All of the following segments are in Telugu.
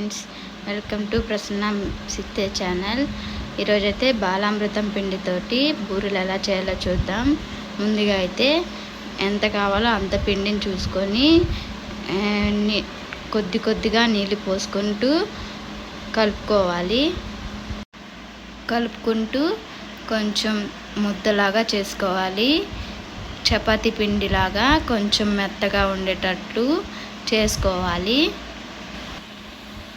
Friends, welcome to Prasanna Sitthe channel. ఈరోజైతే బాలామృతం పిండితోటి బూరెలు ఎలా చేయాలో చూద్దాం. ముందుగా అయితే ఎంత కావాలో అంత పిండిని చూసుకొని కొద్దిగా నీళ్ళు పోసుకుంటూ కలుపుకుంటూ కొంచెం ముద్దలాగా చేసుకోవాలి. చపాతీ పిండిలాగా కొంచెం మెత్తగా ఉండేటట్లు చేసుకోవాలి.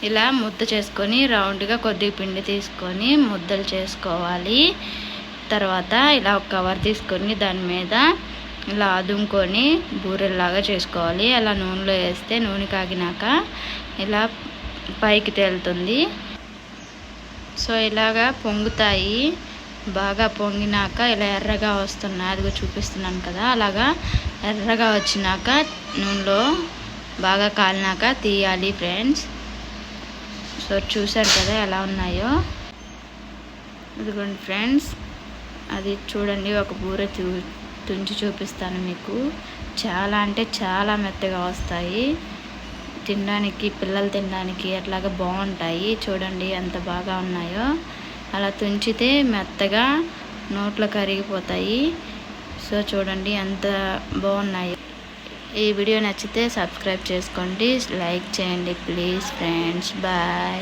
ఇలా ముద్ద చేసుకొని రౌండ్గా కొద్దిగా పిండి తీసుకొని ముద్దలు చేసుకోవాలి. తర్వాత ఇలా ఒక కవర్ తీసుకొని దాని మీద ఇలా అదుముకొని బూరెల్లాగా చేసుకోవాలి. అలా నూనెలో వేస్తే నూనె కాగినాక ఇలా పైకి తేలుతుంది. సో ఇలాగా పొంగుతాయి. బాగా పొంగినాక ఇలా ఎర్రగా వస్తున్నాయి. అదిగో చూపిస్తున్నాను కదా, అలాగా ఎర్రగా వచ్చినాక నూనెలో బాగా కాలినాక తీయాలి ఫ్రెండ్స్. సో చూసారు కదా ఎలా ఉన్నాయో. ఇదిగోండి ఫ్రెండ్స్, అది చూడండి, ఒక బూర తుంచి చూపిస్తాను మీకు. చాలా అంటే చాలా మెత్తగా వస్తాయి. తినడానికి, పిల్లలు తినడానికి అట్లాగా బాగుంటాయి. చూడండి ఎంత బాగా ఉన్నాయో. అలా తుంచితే మెత్తగా నోట్లో కరిగిపోతాయి. సో చూడండి ఎంత బాగున్నాయి. ఈ వీడియో నచ్చితే సబ్స్క్రైబ్ చేసుకోండి, లైక్ చేయండి ప్లీజ్ ఫ్రెండ్స్. బాయ్.